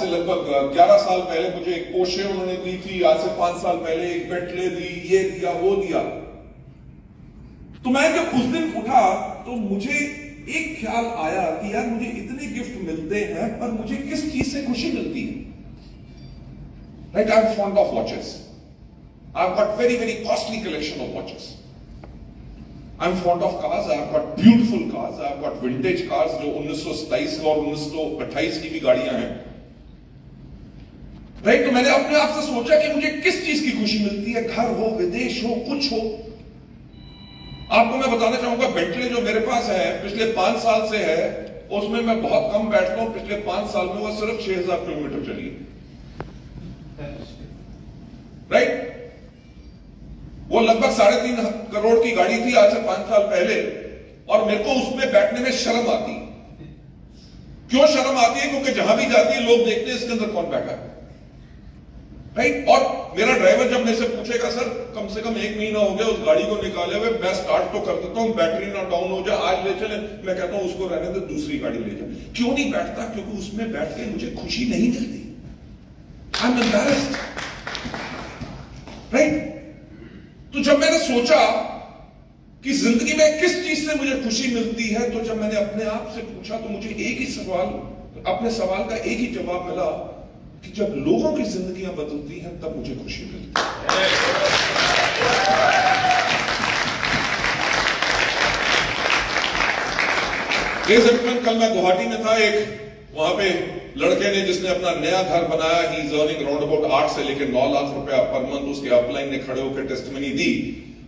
से लगभग 11 साल पहले मुझे एक पोर्शे उन्होंने दी थी, आज से 5 साल पहले एक बेंटले दी, ये दिया वो दिया। तो मैं जब उस दिन उठा तो मुझे एक ख्याल आया कि यार मुझे इतने गिफ्ट मिलते हैं पर मुझे किस चीज से खुशी मिलती है। Right, I am fond of watches, I have got very very costly collection of watches. I'm fond of cars. I've got beautiful cars. I've got vintage cars जो 1927 और 1928 की भी गाड़ियां हैं। राइट, तो मैंने अपने आप से सोचा कि मुझे किस चीज की खुशी मिलती है, घर हो, विदेश हो, कुछ हो। आपको मैं बताना चाहूंगा, बेंटले जो मेरे पास है पिछले 5 साल से है, उसमें मैं बहुत कम बैठता हूं। पिछले 5 साल में वो सिर्फ 6000 किलोमीटर चली है। राइट, वो लगभग 3.5 करोड़ की गाड़ी थी आज से 5 साल पहले, और मेरे को उसमें बैठने में शर्म आती। क्यों शर्म आती है? क्योंकि जहां भी जाती है लोग देखते हैं इसके अंदर कौन बैठा है। राइट, और मेरा ड्राइवर जब मेरे से पूछेगा सर कम से कम 1 महीना हो गया उस गाड़ी को निकाले हुए, मैं स्टार्ट तो कर देता हूं, बैटरी ना डाउन हो जाए, आज ले चले, मैं कहता हूं उसको रहने दे, दूसरी गाड़ी ले जाए। क्यों नहीं बैठता? क्योंकि उसमें बैठ के मुझे खुशी नहीं मिलती। I am embarrassed. राइट, तो जब मैंने सोचा कि जिंदगी में किस चीज से मुझे खुशी मिलती है, तो जब मैंने अपने आप से पूछा तो मुझे एक ही सवाल, अपने सवाल का एक ही जवाब मिला कि जब लोगों की जिंदगियां बदलती हैं तब मुझे खुशी मिलती है। कल मैं गुवाहाटी में था, एक वहां पे लड़के ने जिसने अपना नया घर बनाया, he is earning around about 8 से लेकर 9 लाख रुपया पर मंथ। उसके अपलाइन ने खड़े होकर टेस्टमनी दी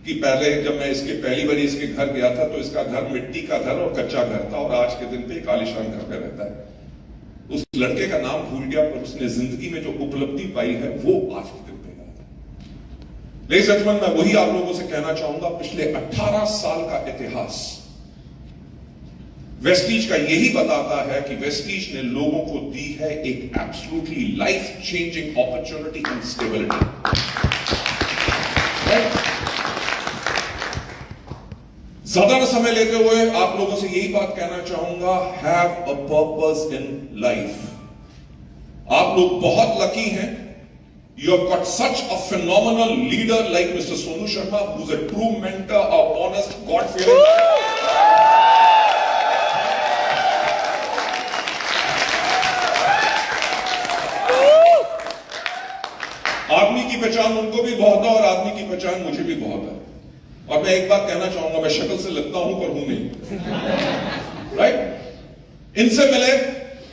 कि पहले जब मैं इसके पहली बार इसके घर गया था तो इसका घर मिट्टी का घर और कच्चा घर था, और आज के दिन पे एक आलीशान घर पे रहता है। उस लड़के का नाम भूल गया, पर उसने जिंदगी में जो उपलब्धि पाई है वो आज के दिन पे है। लेकिन सचमन मैं वही आप लोगों से कहना चाहूंगा, पिछले 18 साल का इतिहास वेस्टीज का यही बताता है कि वेस्टीज ने लोगों को दी है एक absolutely life changing opportunity and stability. ज्यादा न समय लेते हुए आप लोगों से यही बात कहना चाहूंगा, have a purpose in life. आप लोग बहुत लकी हैं। You have got such a phenomenal leader like Mr. Sonu Sharma, who's a true mentor, a honest, God-fearing. आदमी की पहचान उनको भी बहुत है और आदमी की पहचान मुझे भी बहुत है। और मैं एक बात कहना चाहूंगा, मैं शक्ल से लगता हूं पर हूं नहीं। राइट, इनसे मिले,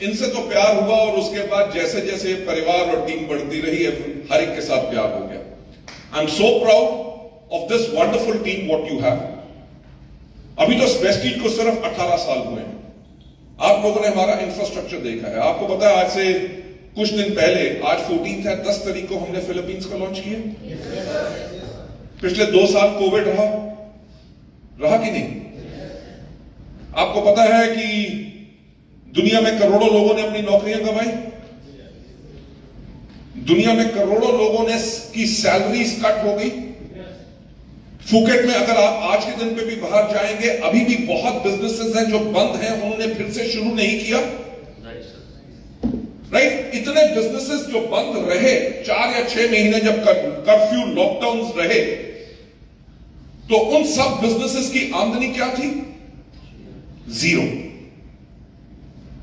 इनसे तो प्यार हुआ, और उसके बाद जैसे जैसे परिवार और टीम बढ़ती रही है, हर एक के साथ प्यार हो गया। I am so proud of this wonderful team what you have. अभी तो वेस्टीज को सिर्फ 18 साल हुए हैं। आप लोगों ने हमारा इंफ्रास्ट्रक्चर देखा है। आपको पता है आज से कुछ दिन पहले, आज 14 है, 10 तारीख को हमने फिलीपींस का लॉन्च किया। पिछले 2 साल कोविड रहा कि नहीं? आपको पता है कि दुनिया में करोड़ों लोगों ने अपनी नौकरियां गंवाई। दुनिया में करोड़ों लोगों ने की सैलरीज कट हो गई। फुकेट में अगर आप आज के दिन पे भी बाहर जाएंगे, अभी भी बहुत बिजनेसेस हैं जो बंद हैं, उन्होंने फिर से शुरू नहीं किया। राइट, इतने बिजनेसेस जो बंद रहे 4 या 6 महीने, जब कर्फ्यू लॉकडाउन रहे, तो उन सब बिजनेसेस की आमदनी क्या थी? 0।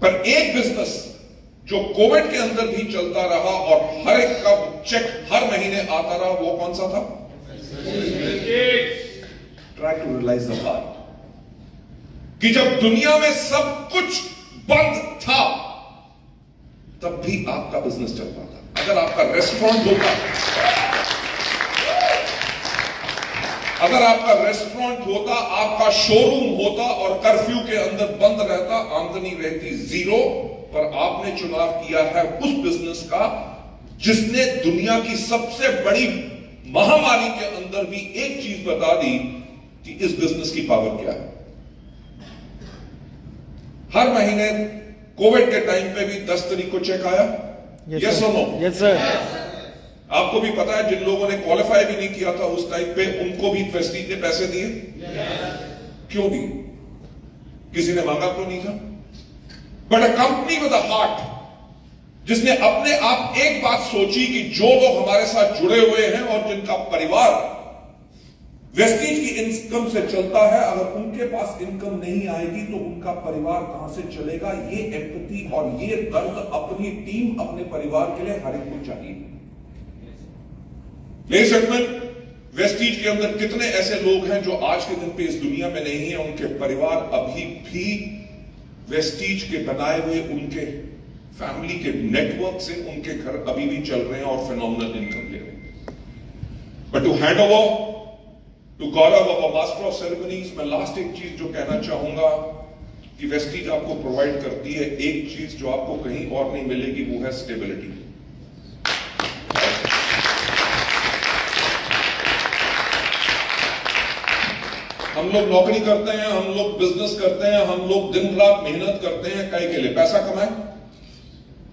पर एक बिजनेस जो कोविड के अंदर भी चलता रहा और हर एक का चेक हर महीने आता रहा, वो कौन सा था? Try to realise the part कि जब दुनिया में सब कुछ बंद था तब भी आपका बिजनेस चल रहा था। अगर आपका रेस्टोरेंट होता, अगर आपका रेस्टोरेंट होता, आपका शोरूम होता और कर्फ्यू के अंदर बंद रहता, आमदनी रहती 0, पर आपने चुनाव किया है उस बिजनेस का जिसने दुनिया की सबसे बड़ी महामारी के अंदर भी एक चीज बता दी कि इस बिजनेस की पावर क्या है। हर महीने कोविड के टाइम पे भी 10 तारीख को चेक आया। यस और नो? Yes sir. आपको भी पता है जिन लोगों ने क्वालिफाई भी नहीं किया था उस टाइम पे, उनको भी वेस्टीज ने पैसे दिए। क्यों दिए? किसी ने मांगा तो नहीं था। But a company with a heart जिसने अपने आप एक बात सोची कि जो लोग हमारे साथ जुड़े हुए हैं और जिनका परिवार वेस्टीज की इनकम से चलता है, अगर उनके पास इनकम नहीं आएगी तो उनका परिवार कहां से चलेगा। ये एम्पैथी और ये दर्द अपनी टीम, अपने परिवार के लिए हर एक को चाहिए। लेडीज एंड जेंटलमैन, वेस्टीज के अंदर कितने ऐसे लोग हैं जो आज के दिन पे इस दुनिया में नहीं है, उनके परिवार अभी भी वेस्टीज के बनाए हुए उनके फैमिली के नेटवर्क से उनके घर अभी भी चल रहे हैं और फिनोमिनल इनकम ले रहे हैं। But to hand over to Gaurav of master of ceremonies, मैं लास्ट एक चीज जो कहना चाहूंगा कि वेस्टीज आपको प्रोवाइड करती है एक चीज जो आपको कहीं और नहीं मिलेगी, वो है स्टेबिलिटी। हम लोग नौकरी करते हैं, हम लोग बिजनेस करते हैं, हम लोग दिन रात मेहनत करते हैं, कई के लिए पैसा कमाए।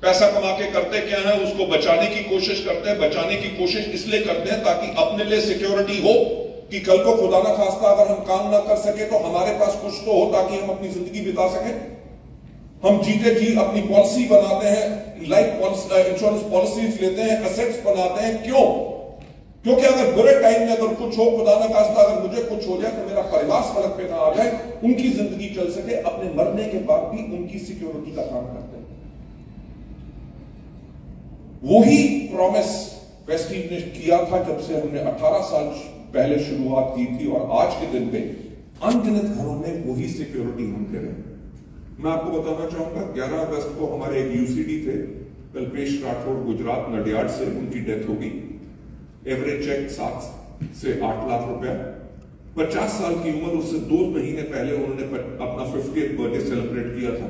पैसा कमा के करते क्या है, उसको बचाने की कोशिश करते हैं। बचाने की कोशिश इसलिए करते हैं ताकि अपने लिए सिक्योरिटी हो कि कल को खुदा ना खास्ता अगर हम काम ना कर सके तो हमारे पास कुछ तो हो ताकि हम अपनी जिंदगी बिता सकें। हम जीते जी अपनी पॉलिसी बनाते हैं, लाइफ इंश्योरेंस पॉलिसीज लेते हैं, एसेट्स बनाते हैं। क्यों? क्योंकि अगर बुरे टाइम में अगर कुछ हो, खुदा ना खास्ता अगर मुझे कुछ हो जाए तो मेरा परिवार सड़क पे ना आ जाए, उनकी जिंदगी चल सके। अपने मरने के बाद भी उनकी सिक्योरिटी का काम करते हैं। वही प्रॉमिस वेस्टीज ने किया था जब से हमने 18 साल पहले शुरुआत की थी, और आज के दिन पे अनगिनत घरों में वही सिक्योरिटी हम दे रहे हैं। मैं आपको बताना चाहूंगा, 11 अगस्त को हमारे एक यूसीडी थे, कल्पेश राठौड़, गुजरात नडियाड से, उनकी डेथ हो गई। एवरेज चेक 7 से 8 लाख रुपया, 50 साल की उम्र, उससे 2 महीने पहले उन्होंने अपना 50th बर्थडे सेलिब्रेट किया था।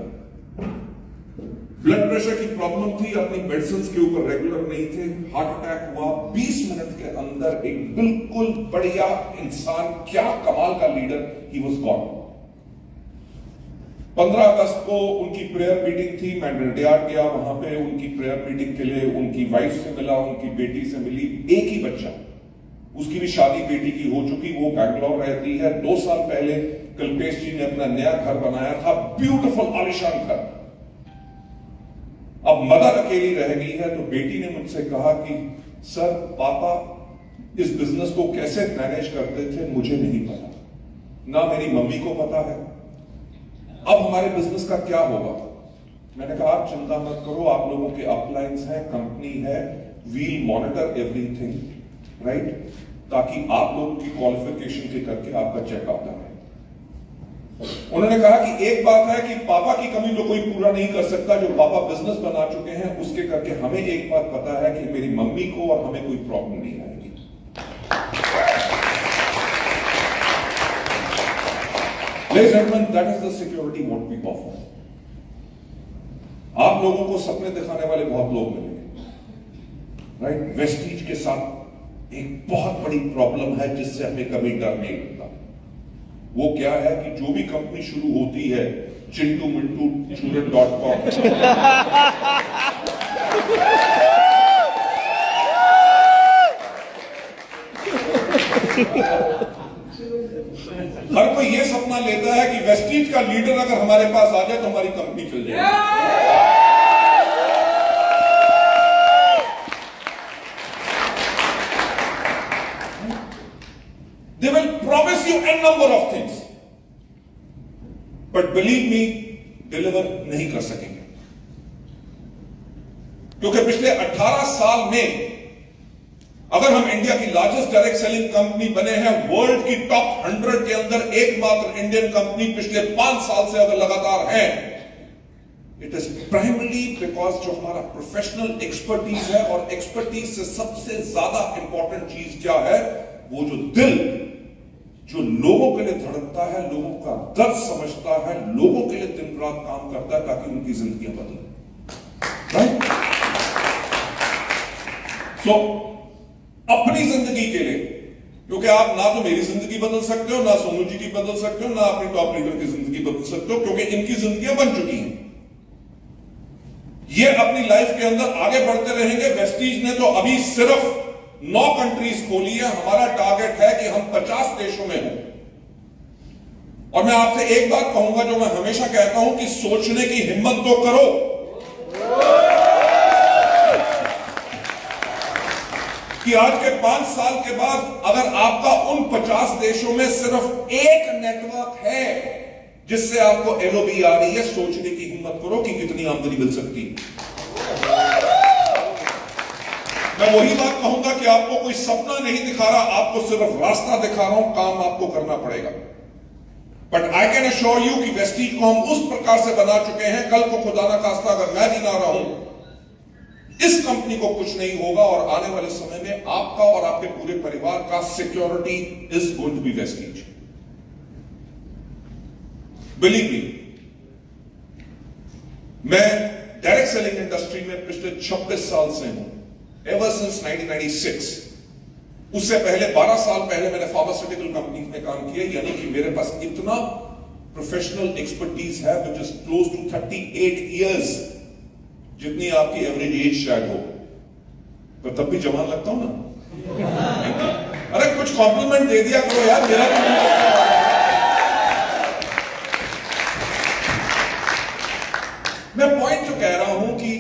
ब्लड प्रेशर की प्रॉब्लम थी, अपनी मेडिसिन के ऊपर रेगुलर नहीं थे, हार्ट अटैक हुआ। 20 मिनट के अंदर एक बिल्कुल बढ़िया इंसान, क्या कमाल का लीडर, ही वाज गॉन। 15 अगस्त को उनकी प्रेयर मीटिंग थी, मैं नडियाड गया, वहां पे उनकी प्रेयर मीटिंग के लिए उनकी वाइफ से मिला, उनकी बेटी से मिली। एक ही बच्चा, उसकी भी शादी बेटी की हो चुकी, वो बैंगलोर रहती है। 2 साल पहले कल्पेश जी ने अपना नया घर बनाया था, ब्यूटीफुल आलिशान घर। अब मदर अकेली रह गई है, तो बेटी ने मुझसे कहा कि सर, पापा इस बिजनेस को कैसे मैनेज करते थे मुझे नहीं पता, ना मेरी मम्मी को पता है। अब हमारे बिजनेस का क्या होगा? मैंने कहा आप चिंता मत करो, आप लोगों के अपलाइंस हैं, कंपनी है, वील मॉनिटर एवरीथिंग, राइट, ताकि आप लोगों की क्वालिफिकेशन के करके आपका चेक आता है। उन्होंने कहा कि एक बात है कि पापा की कमी तो कोई पूरा नहीं कर सकता, जो पापा बिजनेस बना चुके हैं उसके करके हमें एक बात पता है कि मेरी मम्मी को और हमें कोई प्रॉब्लम नहीं आएगी। Ladies and gentlemen, that is the security what we offer. आप लोगों को सपने दिखाने वाले बहुत लोग मिलेंगे, राइट। वेस्टीज के साथ एक बहुत बड़ी प्रॉब्लम है जिससे हमें कभी डर नहीं लगता। वो क्या है कि जो भी कंपनी शुरू होती है, चिंटू मिंटू children.com, हर कोई ये सपना लेता है कि वेस्टीज का लीडर अगर हमारे पास आ जाए तो हमारी कंपनी चल जाए। They will promise you a number of things, but believe me, deliver नहीं कर सकेंगे। क्योंकि पिछले 18 साल में अगर हम इंडिया की लार्जेस्ट डायरेक्ट सेलिंग कंपनी बने हैं, वर्ल्ड की टॉप 100 के अंदर एकमात्र इंडियन कंपनी पिछले 5 साल से अगर लगातार है, इट इज प्राइमरली बिकॉज जो हमारा प्रोफेशनल एक्सपर्टीज है, और एक्सपर्टीज से सबसे ज्यादा इंपॉर्टेंट चीज क्या है, वो जो दिल, जो लोगों के लिए धड़कता है, लोगों का दर्द समझता है, लोगों के लिए दिन रात काम करता है ताकि उनकी जिंदगियां बदलें, राइट। सो अपनी जिंदगी के लिए, क्योंकि आप ना तो मेरी जिंदगी बदल सकते हो, ना सोनू जी की बदल सकते हो, ना अपनी टॉप लीडर की जिंदगी बदल सकते हो, क्योंकि इनकी जिंदगियां बन चुकी हैं। ये अपनी लाइफ के अंदर आगे बढ़ते रहेंगे। वेस्टीज ने तो अभी सिर्फ 9 कंट्रीज खोली है। हमारा टारगेट है कि हम 50 देशों में हों। और मैं आपसे एक बात कहूंगा जो मैं हमेशा कहता हूं कि सोचने की हिम्मत तो करो। कि आज के 5 साल के बाद अगर आपका उन 50 देशों में सिर्फ एक नेटवर्क है जिससे आपको एलओबी आ रही है, सोचने की हिम्मत करो कि कितनी आमदनी मिल सकती है। मैं वही बात कहूंगा कि आपको कोई सपना नहीं दिखा रहा, आपको सिर्फ रास्ता दिखा रहा हूं, काम आपको करना पड़ेगा। But I can assure you कि वेस्टीज को हम उस प्रकार से बना चुके हैं, कल को खुदा ना खास्ता अगर मैं भी ना रहा हूं, इस कंपनी को कुछ नहीं होगा और आने वाले समय में आपका और आपके पूरे परिवार का security is going to be Vestige. Believe me, मैं डायरेक्ट सेलिंग इंडस्ट्री में पिछले 26 साल से हूं, एवर सिंस 1996। उससे पहले 12 साल पहले मैंने फार्मास्यूटिकल कंपनी में काम किया, यानी कि मेरे पास इतना प्रोफेशनल एक्सपर्टीज है which is close to 38 years, जितनी आपकी एवरेज एज शायद हो, पर तब भी जवान लगता हूं ना। अरे कुछ कॉम्प्लीमेंट दे दिया करो यार, मेरा मैं पॉइंट जो कह रहा हूं कि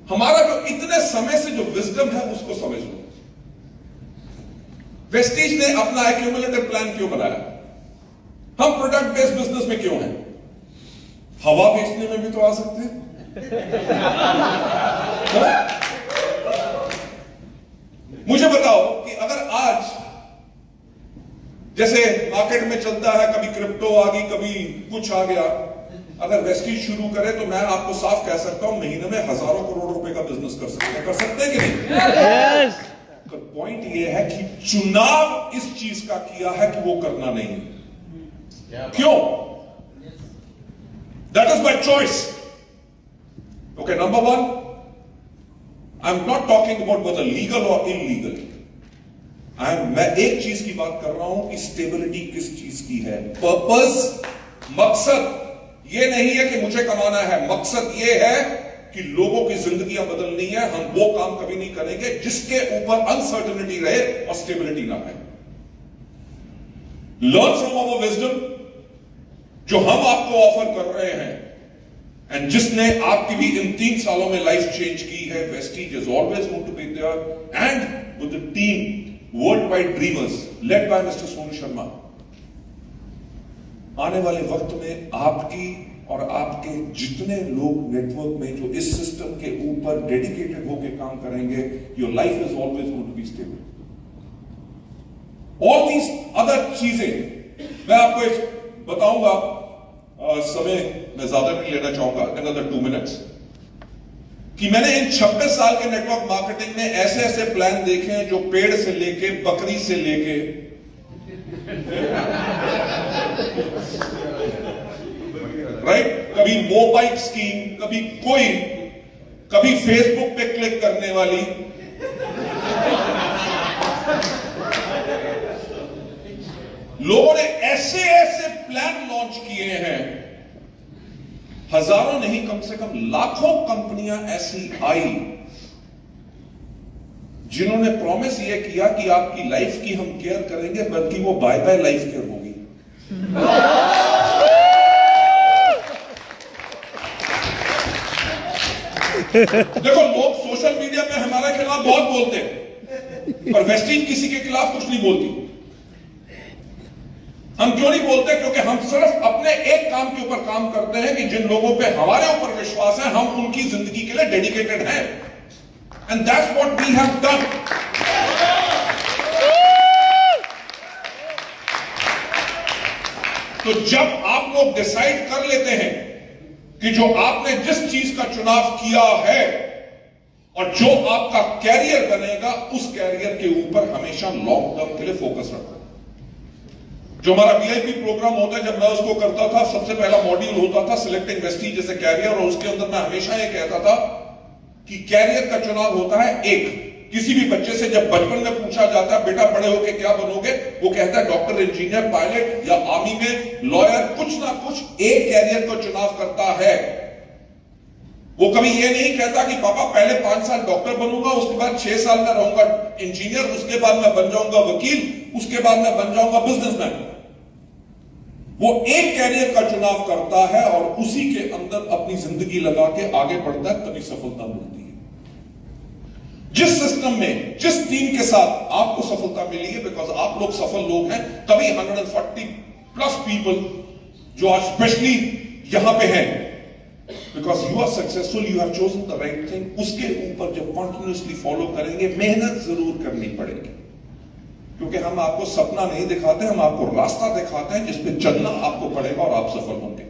हमारा जो इतने समय से जो विजडम है उसको समझ लो। वेस्टीज ने अपना एक्यूमुलेटिव प्लान क्यों बनाया? हम प्रोडक्ट बेस्ड बिजनेस में क्यों हैं? हवा बेचने में भी तो आ सकते हैं। मुझे बताओ कि अगर आज जैसे मार्केट में चलता है, कभी क्रिप्टो आ गई, कभी कुछ आ गया, अगर वेस्टीज शुरू करे तो मैं आपको साफ कह सकता हूं महीने में हजारों करोड़ रुपए का बिजनेस कर सकते हैं कि नहीं? yes. तो पॉइंट ये है कि चुनाव इस चीज का किया है कि वो करना नहीं है। क्यों? That is my choice. Okay, number 1, I am not talking about whether legal और इलीगल। मैं एक चीज की बात कर रहा हूं कि स्टेबिलिटी किस चीज की है, पर्पस, मकसद ये नहीं है कि मुझे कमाना है, मकसद ये है कि लोगों की जिंदगियां बदलनी है। हम वो काम कभी नहीं करेंगे जिसके ऊपर अनसर्टेनिटी रहे और स्टेबिलिटी ना रहे। लर्न फ्रॉम आवर विजडम, जो हम आपको ऑफर कर रहे हैं एंड जिसने आपकी भी इन 3 सालों में लाइफ चेंज की है। Vestige is always going to be there and with the team world wide dreamers led by mister Sonu Sharma. आने वाले वक्त में आपकी और आपके जितने लोग नेटवर्क में जो इस सिस्टम के ऊपर डेडिकेटेड होकर काम करेंगे, your life is always going to be stable. All these other चीजें मैं आपको एक बताऊंगा, समय मैं ज्यादा नहीं लेना चाहूंगा, another 2 minutes, कि मैंने इन 26 साल के नेटवर्क मार्केटिंग में ऐसे ऐसे प्लान देखे हैं जो पेड़ से लेके, बकरी से लेके राइट, कभी मोबाइल स्कीम, कभी कोई, कभी फेसबुक पे क्लिक करने वाली, लोगों ने ऐसे ऐसे प्लान लॉन्च किए हैं, हजारों नहीं कम से कम लाखों कंपनियां ऐसी आई जिन्होंने प्रॉमिस यह किया कि आपकी लाइफ की हम केयर करेंगे, बल्कि वो बाय बाय लाइफ केयर होगी। देखो, लोग सोशल मीडिया पे हमारे खिलाफ बहुत बोलते हैं, पर वेस्टीज किसी के खिलाफ कुछ नहीं बोलती। हम क्यों नहीं बोलते? क्योंकि हम सिर्फ अपने एक काम के ऊपर काम करते हैं कि जिन लोगों पे हमारे ऊपर विश्वास है, हम उनकी जिंदगी के लिए डेडिकेटेड हैं, and that's what we have done. तो जब आप लोग डिसाइड कर लेते हैं कि जो आपने जिस चीज का चुनाव किया है और जो आपका कैरियर बनेगा, उस कैरियर के ऊपर हमेशा लॉन्ग टर्म के लिए फोकस रखो। जो हमारा वीआईपी प्रोग्राम होता है, जब मैं उसको करता था, सबसे पहला मॉड्यूल होता था सिलेक्टिंग वेस्टीज जैसे कैरियर, और उसके अंदर मैं हमेशा ये कहता था कि कैरियर का चुनाव होता है एक। किसी भी बच्चे से जब बचपन में पूछा जाता है, बेटा बड़े होके क्या बनोगे, वो कहता है डॉक्टर, इंजीनियर, पायलट या आर्मी में लॉयर, कुछ ना कुछ एक कैरियर का चुनाव करता है। वो कभी ये नहीं कहता कि पापा पहले 5 साल डॉक्टर बनूंगा, उसके बाद 6 साल में रहूंगा इंजीनियर, उसके बाद मैं बन जाऊंगा वकील, उसके बाद मैं बन जाऊंगा बिजनेसमैन। वो एक कैरियर का चुनाव करता है और उसी के अंदर अपनी जिंदगी लगा के आगे बढ़ता है, तभी सफलता मिलती है। जिस सिस्टम में, जिस टीम के साथ आपको सफलता मिली है, बिकॉज आप लोग सफल लोग हैं, तभी 140 प्लस पीपल जो आज स्पेशली यहां पे हैं, because you are successful, you have chosen the right thing, उसके ऊपर जब कॉन्टिन्यूसली फॉलो करेंगे, मेहनत जरूर करनी पड़ेगी, क्योंकि हम आपको सपना नहीं दिखाते, हम आपको रास्ता दिखाते हैं जिसपे चलना आपको पड़ेगा और आप सफल होंगे.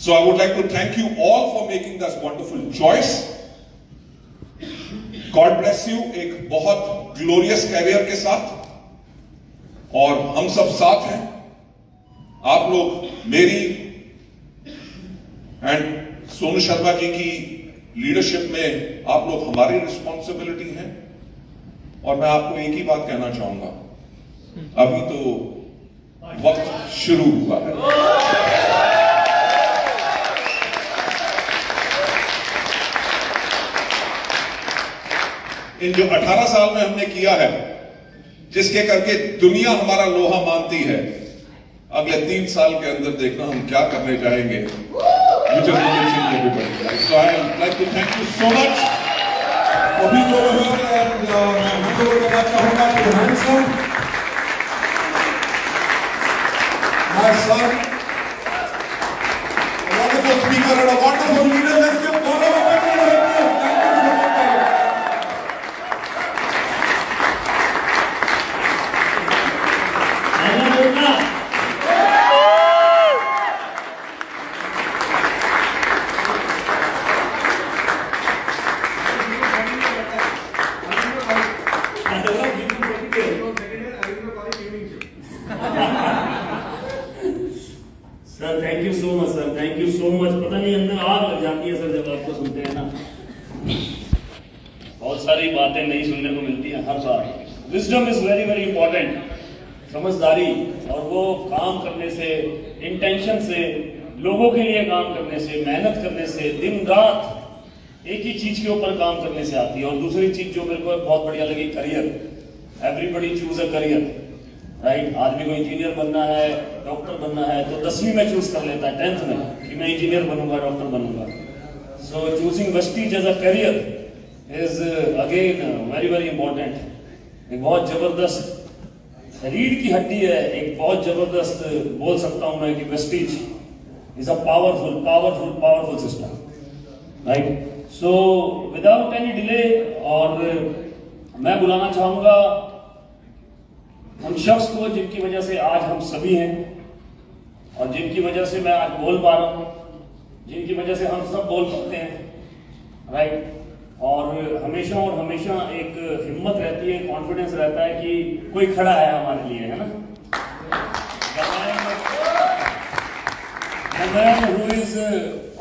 So I would like to thank you all for making this wonderful choice. God bless you. एक बहुत ग्लोरियस कैरियर के साथ, और हम सब साथ हैं. आप लोग मेरी एंड सोनू शर्मा जी की लीडरशिप में आप लोग हमारी रिस्पॉन्सिबिलिटी हैं. और मैं आपको एक ही बात कहना चाहूंगा, अभी तो वक्त शुरू हुआ है. इन जो 18 साल में हमने किया है, जिसके करके दुनिया हमारा लोहा मानती है, अगले 3 साल के अंदर देखना हम क्या करने जाएंगे. So I would like to thank you so much. अभी तो मैं करना चाहूंगा कि handsome my son, a wonderful speaker and a wonderful leader. Let's give all of them a round of applause. Sir thank you so much, sir thank you so much. पता नहीं अंदर आग लग जाती है सर जब आपको सुनते हैं ना. बहुत सारी बातें नई सुनने को मिलती हैं हर बार. Wisdom is very very important. समझदारी, और वो काम करने से, इंटेंशन से, लोगों के लिए काम करने से, मेहनत करने से, दिन रात एक ही चीज के ऊपर काम करने से आती है. और दूसरी चीज जो मेरे को बहुत बढ़िया लगी, career. Everybody choose a career, right. आदमी को इंजीनियर बनना है, डॉक्टर बनना है, तो 10वीं में चूज कर लेता है, 10th में, कि मैं इंजीनियर बनूंगा, डॉक्टर बनूंगा. So choosing vestiges as a career is again very very important. एक बहुत जबरदस्त रीढ़ की हड्डी है, एक बहुत जबरदस्त बोल सकता हूं मैं कि Vestige is a powerful powerful powerful system, right. So without any delay, और मैं बुलाना चाहूंगा हम शख्स को जिनकी वजह से आज हम सभी हैं, और जिनकी वजह से मैं आज बोल पा रहा हूं, जिनकी वजह से हम सब बोल सकते हैं, राइट. और हमेशा और हमेशा एक हिम्मत रहती है, कॉन्फिडेंस रहता है कि कोई खड़ा है हमारे लिए, है ना. The man who is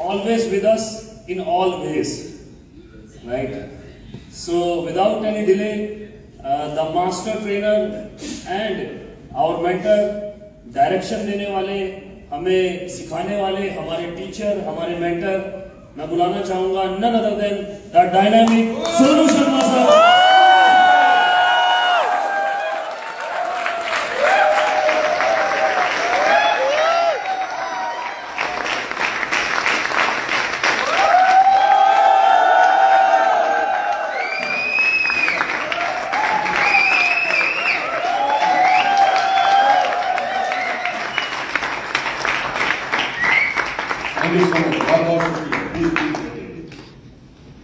always with us in all ways, right. So without any delay, the master trainer and our mentor, direction देने वाले, हमें सिखाने वाले, हमारे टीचर, हमारे मेंटर, मैं बुलाना चाहूंगा none other than the dynamic Sonu Sharma sir. Thank you so much. बहुत शुक्रिया.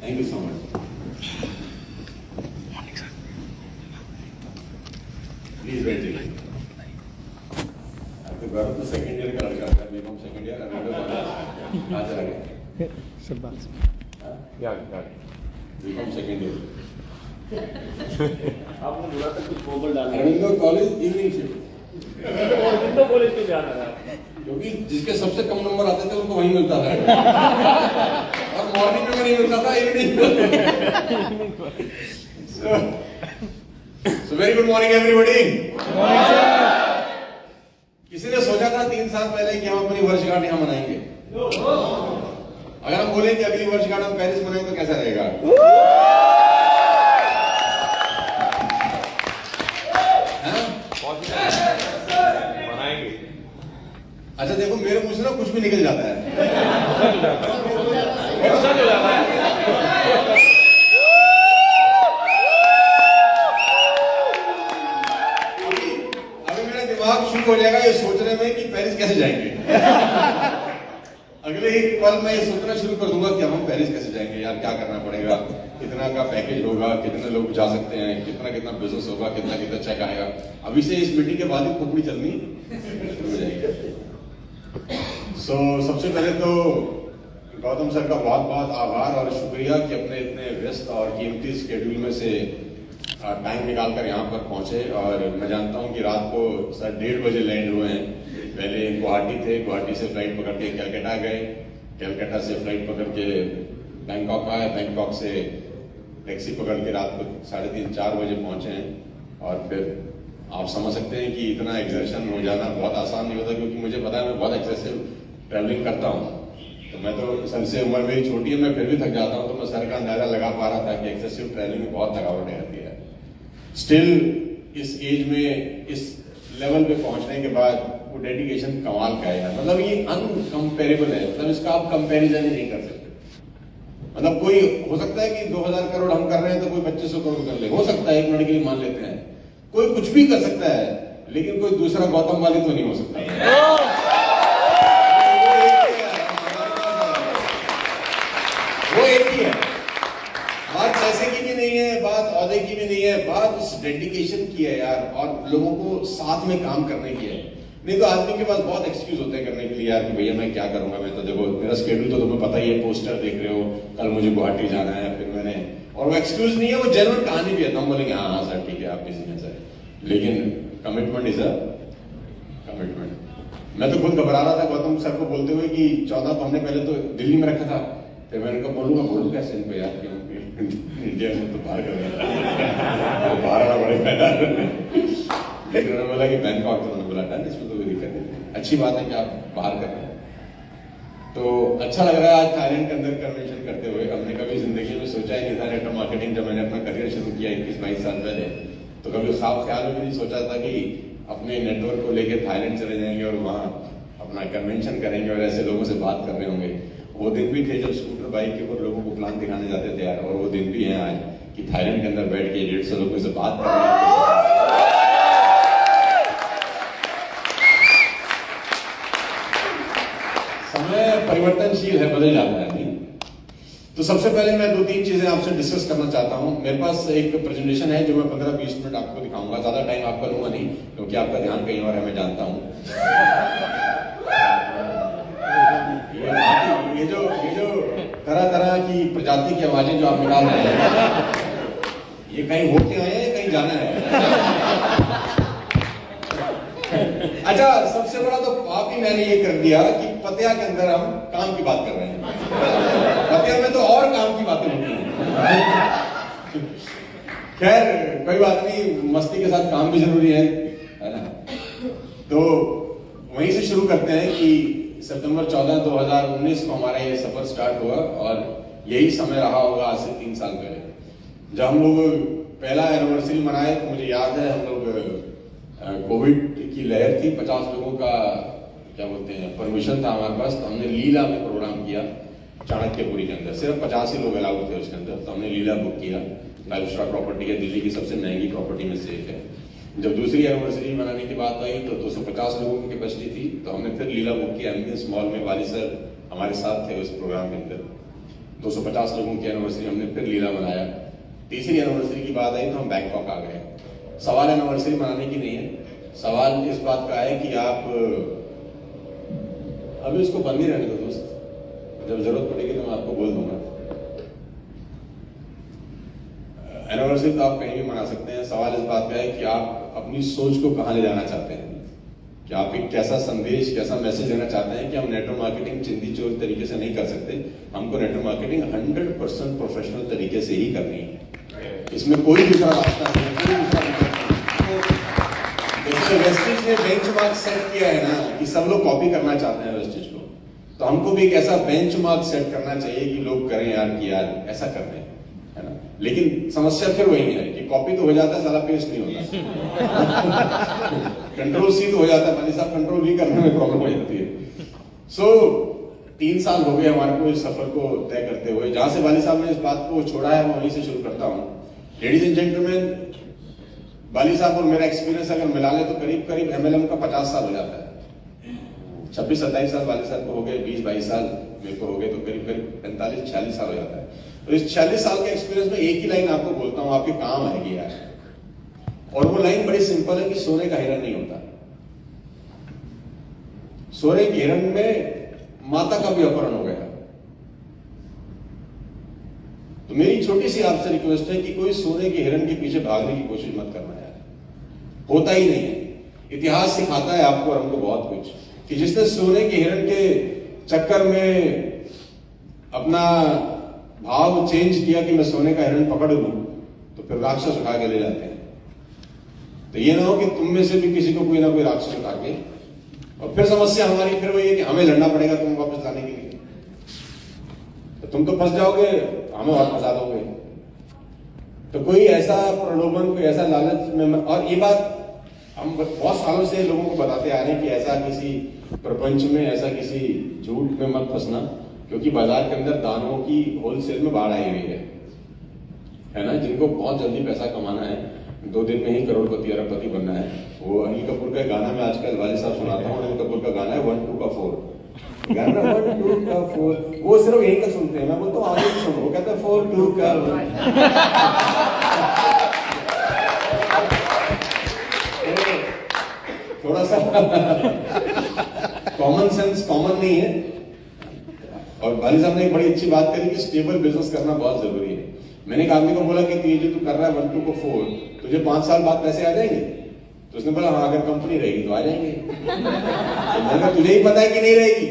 Thank you so much. Please wait. आपके घर तो सेकंड ईयर का लड़का है, बीकॉम सेकंड ईयर का. आज आ गए. सब बात. क्या बीकॉम सेकंड ईयर. आपने बुला तक कुछ मोबाइल डाल रविंद्र कॉलेज इवनिंग शिफ्ट. तो कॉलेज क्यों जाना था? क्योंकि जिसके सबसे कम नंबर आते थे उनको वहीं मिलता था. और मॉर्निंग में नहीं मिलता था, इवनिंग में. So very good morning everybody. किसी ने सोचा था 3 साल पहले कि हम अपनी वर्षगांठ यहाँ मनाएंगे? अगर हम बोलें कि अगली वर्षगांठ हम पेरिस मनाएंगे तो कैसा रहेगा? अच्छा देखो, मेरे मुंह से ना कुछ भी निकल जाता है. जाएगा ये सोचने में कि पेरिस कैसे जाएंगे। अगले एक पल मैं ये सोचना शुरू कर दूंगा कि हम पेरिस कैसे जाएंगे यार, क्या करना पड़ेगा, कितना का पैकेज होगा, कितने लोग जा सकते हैं, कितना कितना बिजनेस होगा, कितना कितना चेक आएगा। अभी से इस मीटिंग के बाद ही खोपड़ी चलनी शुरू हो जाएगी। सबसे पहले तो गौतम सर का बहुत बहुत आभार और शुक्रिया कि अपने इतने व्यस्त और कीमती शेड्यूल में से टाइम निकालकर यहाँ पर पहुंचे। और मैं जानता हूँ कि रात को सर 1:30 बजे लैंड हुए हैं। पहले गुवाहाटी थे, गुवाहाटी से फ्लाइट पकड़ के कलकत्ता गए, कलकत्ता से फ्लाइट पकड़ के बैंकॉक आए, बैंकॉक से टैक्सी पकड़ के रात को 3:30-4 बजे पहुंचे हैं। और फिर आप समझ सकते हैं कि इतना एक्सर्शन हो जाना बहुत आसान नहीं होता, क्योंकि मुझे पता है मैं बहुत एक्सेसिव ट्रैवलिंग करता हूँ। तो मैं तो सर से उम्र मेरी छोटी है, मैं फिर भी थक जाता हूँ। तो मैं सर का अंदाजा लगा पा रहा था कि एक्सेसिव ट्रैवलिंग में बहुत थकावट रहती है। स्टिल इस एज में इस लेवल पे पहुंचने के बाद वो डेडिकेशन कमाल का है। मतलब ये अनकंपेरेबल है, मतलब इसका आप कंपैरिजन ही नहीं कर सकते। मतलब कोई हो सकता है कि 2000 करोड़ हम कर रहे हैं तो कोई 2500 करोड़ कर ले, हो सकता है, एक मिनट के लिए मान लेते हैं। कोई कुछ भी कर सकता है, लेकिन कोई दूसरा गौतम वाली तो नहीं हो सकता। वो एक ही है। बात पैसे की भी नहीं है, बात औहदे की भी नहीं है, बात उस डेडिकेशन की है यार, और लोगों को साथ में काम करने की है। नहीं तो आदमी के पास बहुत एक्सक्यूज होते हैं करने के लिए यार कि भैया मैं क्या करूंगा, मैं तो देखो मेरा शेड्यूल तो तुम्हें पता ही है, पोस्टर देख रहे हो, कल मुझे गुवाहाटी जाना है, फिर मैंने, और वो एक्सक्यूज नहीं है, वो जेन्युइन कहानी भी है। तो हम बोलेंगे हाँ हाँ सर ठीक है आप बिजी हैं सर, लेकिन कमिटमेंट इज अ कमिटमेंट। मैं तो खुद घबरा रहा था गौतम सर को बोलते हुए कि 14 तो हमने पहले तो दिल्ली में रखा था, फिर मैंने कहा बोलूँ कैसे इनको यार, इंडिया में तो बाहर कर बाहर आना पड़ेगा। लेकिन उन्होंने बोला कि बैंकॉक, तो उन्होंने बोला डन, इसमें तो कोई दिक्कत नहीं, अच्छी बात है कि आप बाहर कर रहे हैं। तो अच्छा लग रहा है आज थाईलैंड के अंदर कन्वेंशन करते हुए। हमने कभी जिंदगी में सोचा ही नहीं था, नेटवर्क मार्केटिंग जब मैंने अपना करियर शुरू किया 21-22 साल पहले, तो कभी ख्याल में भी नहीं सोचा था कि अपने नेटवर्क को लेकर थाईलैंड चले जाएंगे और वहाँ अपना कन्वेंशन करेंगे और ऐसे लोगों से बात कर रहे होंगे। वो दिन भी थे जब स्कूटर बाइक के ऊपर लोगों को प्लान दिखाने जाते थे यार, और वो दिन भी हैं आज कि थाईलैंड के अंदर बैठ के 150 लोगों से बात कर रहे हैं। समय परिवर्तनशील है, बदल जाता है नहीं। तो सबसे पहले मैं 2-3 चीजें आपसे डिस्कस करना चाहता हूं। मेरे पास एक प्रेजेंटेशन है जो मैं 15-20 मिनट आपको दिखाऊंगा, ज्यादा टाइम आपका लूंगा नहीं, क्योंकि आपका ध्यान कहीं और है, मैं जानता हूं। ये जो तरह तरह की प्रजाति की आवाजें जो आप निकाल रहे हैं, ये कहीं होके आए हैं, कहीं जाना है। अच्छा, सबसे बड़ा तो पाप ही मैंने ये कर दिया कि पतिया के अंदर हम काम की बात कर रहे हैं। पतिया में तो और काम की बातें होती हैं। खैर कोई बात नहीं, मस्ती के साथ काम भी जरूरी है ना। तो वहीं से शुरू करते हैं कि सितंबर 14, 2019 को हमारा ये सफर स्टार्ट हुआ, और यही समय रहा होगा आज से 3 साल पहले जब हम लोग पहला एनिवर्सरी मनाए। तो मुझे याद है हम लोग कोविड की लहर थी, 50 लोगों का क्या बोलते हैं परमिशन था हमारे पास, तो हमने लीला में प्रोग्राम किया चाणक्यपुरी के अंदर। सिर्फ 50 ही लोग अलाउड थे उसके अंदर, तो हमने लीला बुक किया। 5 स्टार प्रॉपर्टी है, दिल्ली की सबसे महंगी प्रॉपर्टी में से एक है। जब दूसरी एनिवर्सरी मनाने की बात आई तो 250 लोगों की कैपेसिटी थी, तो हमने फिर लीला बुक किया एमबीएस मॉल में। वाली सर हमारे साथ थे उस प्रोग्राम के अंदर। 250 लोगों की एनिवर्सरी हमने फिर लीला मनाया। तीसरी एनिवर्सरी की बात आई तो हम बैंकॉक आ गए। सवाल एनिवर्सरी मनाने की नहीं है, सवाल इस बात का है कि आप अभी उसको बंद ही रहने दो दोस्त, जब जरूरत पड़ेगी तो मैं आपको बोल दूंगा। एनिवर्सरी तो आप कहीं भी मना सकते हैं, सवाल इस बात का है कि आप अपनी सोच को कहां ले जाना चाहते हैं, कि आप एक कैसा संदेश, कैसा मैसेज देना चाहते हैं कि हम नेटवर्क मार्केटिंग चिंदी चोर तरीके से नहीं कर सकते, हमको नेटवर्क मार्केटिंग 100% प्रोफेशनल तरीके से ही करनी है, इसमें कोई दूसरा रास्ता नहीं, कोई दूसरा जैसे वेस्टेज ने बेंचमार्क सेट किया है ना कि सब लोग कॉपी करना चाहते हैं वेस्टेज को, तो हमको भी एक ऐसा बेंचमार्क सेट करना चाहिए कि लोग करें यार कि यार ऐसा करते हैं, है ना। लेकिन समस्या फिर वही है कि कॉपी तो हो जाता है, सारा पेस्ट नहीं होता। कंट्रोल सी तो हो जाता है, भाई साहब कंट्रोल भी करने में प्रॉब्लम हो जाती है। सो 3 साल हो गए हमारे को इस सफर को तय करते हुए। जहां से वाली साहब ने इस बात को छोड़ा है मैं वहीं से शुरू करता हूँ। लेडीज एंड जेंटलमैन, वाली साहब और मेरा एक्सपीरियंस अगर मिला ले तो करीब करीब MLM का 50 साल हो जाता है। 26-27 साल वाली साहब को हो गए, 20-22 साल मेरे को हो गए, तो करीब करीब 45-46 साल हो जाता है। तो इस 46 साल के एक्सपीरियंस में एक ही लाइन आपको बोलता हूं, आपके काम आएगी यार। और वो लाइन बड़ी सिंपल है कि सोने का हिरण नहीं होता। सोने के हिरण में माता का भी अपहरण हो गया। तो मेरी छोटी सी आपसे रिक्वेस्ट है कि कोई सोने के हिरण के पीछे भागने की कोशिश मत करना यार, होता ही नहीं है। इतिहास सिखाता है आपको और हमको बहुत कुछ, कि जिसने सोने के हिरण के चक्कर में अपना भाव चेंज किया कि मैं सोने का हिरण पकड़ लूं, तो फिर राक्षस उठा के ले जाते हैं। तो ये ना हो कि तुम में से भी किसी को कोई ना कोई राक्षस उठा के, और फिर समस्या हमारी फिर वही है कि हमें लड़ना पड़ेगा तुम वापस लाने के लिए। तो तुम तो फंस जाओगे, हमें और फंसा दोगे। तो कोई ऐसा प्रलोभन, कोई ऐसा लालच में और ये बात हम बहुत सालों से लोगों को बताते आ रहे हैं कि ऐसा किसी प्रपंच में, ऐसा किसी झूठ में मत फंसना, क्योंकि बाजार के अंदर दानों की होलसेल में बाढ़ आई हुई है ना। जिनको बहुत जल्दी पैसा कमाना है, 2 दिन में ही करोड़पति अरबपति बनना है। वो अनिल कपूर का गाना मैं आजकल वाले साहब सुनाता हूँ। अनिल कपूर का गाना है 1 2 का 4 गाना 1 2 का 4, वो सिर्फ यही का सुनते हैं। मैं बोलता हूँ आगे सुनो, वो कहता है 4 2 का 1। थोड़ा सा कॉमन सेंस कॉमन नहीं है। और भाई साहब ने एक बड़ी अच्छी बात करी कि स्टेबल बिजनेस करना बहुत जरूरी है। मैंने एक आदमी को बोला कि तू ये जो तू कर रहा है 1 2 को 4, तुझे 5 साल बाद पैसे आ जाएंगे? तो उसने बोला हाँ, अगर कंपनी रहेगी तो आ जाएंगे। तो मैंने कहा तुझे ही पता है कि नहीं रहेगी।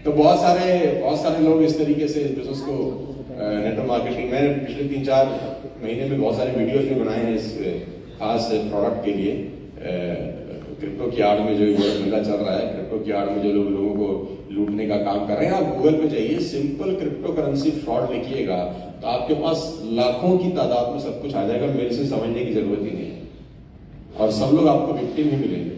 तो बहुत सारे लोग इस तरीके से इस बिजनेस को नेटवर्क मार्केटिंग, मैंने पिछले 3-4 महीने में बहुत सारे वीडियोस भी बनाए हैं इस खास प्रोडक्ट के लिए। क्रिप्टो की आड़ में जो धंधा चल रहा है, क्रिप्टो की आड़ में जो लोगों को लूटने का काम कर रहे हैं, आप गूगल पे जाइए, सिंपल क्रिप्टो करेंसी फ्रॉड लिखिएगा तो आपके पास लाखों की तादाद में सब कुछ आ जाएगा। मेरे से समझने की जरूरत ही नहीं, और सब लोग आपको विक्टिम ही मिलेंगे।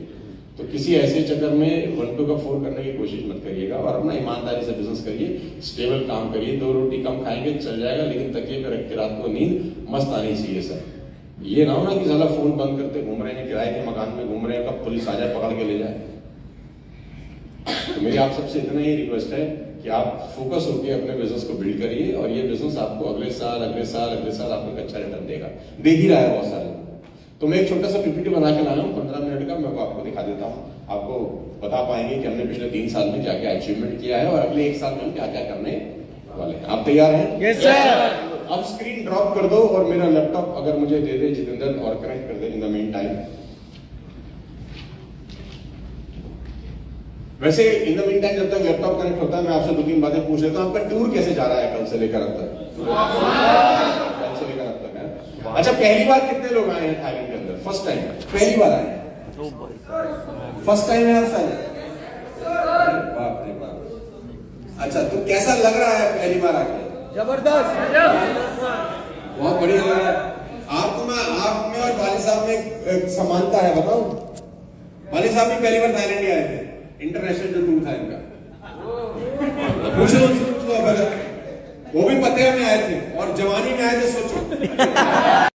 तो किसी ऐसे चक्कर में 1 2 का 4 करने की कोशिश मत करिएगा, और अपना ईमानदारी से बिजनेस करिए, स्टेबल काम करिए। 2 रोटी कम खाएंगे चल जाएगा, लेकिन तकिए पे रख के रात को नींद मस्त आनी चाहिए सर। ये ना हो ना कि साला फोन बंद करते घूम रहे हैं, किराए के मकान में घूम रहे हैं, कब पुलिस आ जाए पकड़ के ले जाए। तो मेरी आप सबसे इतना ही रिक्वेस्ट है कि आप फोकस होकर अपने बिजनेस को बिल्ड करिए, और ये बिजनेस आपको अगले साल आपको अच्छा रिटर्न देगा, दे ही रहा है बहुत सारे। तो मैं एक छोटा सा PPT बना के लाया हूँ 15 मिनट का, मैं आपको दिखा देता हूँ। आपको बता पाएंगे कि हमने पिछले 3 साल में क्या क्या अचीवमेंट किया है, और अगले 1 साल में हम क्या क्या करने वाले हैं। आप तैयार हैं? Yes sir. अब स्क्रीन ड्रॉप कर दो और मेरा लैपटॉप अगर मुझे दे दे जितेंद्र, और कनेक्ट कर दे इन द मीन टाइम। वैसे इन द मीन टाइम जब तक लैपटॉप कनेक्ट होता है, मैं आपसे 2-3 बातें पूछ लेता हूं। आपका टूर कैसे जा रहा है कल से लेकर अब तक? कल से लेकर अब तक है। अच्छा, पहली बार कितने लोग आए हैं थाईलैंड के अंदर? फर्स्ट टाइम, पहली बार आए हैं? फर्स्ट टाइम है सर? बाप रे बाप। अच्छा, तो कैसा लग रहा है पहली बार आके? जबरदस्त, बहुत बढ़िया लग रहा है। आप में और वाली साहब में एक समानता है, बताओ। वाली साहब भी पहली बार थाईलैंड आए थे, इंटरनेशनल जो टूर था इनका। पूछो वो भी पतिया में आए थे और जवानी में आए थे, सोचो।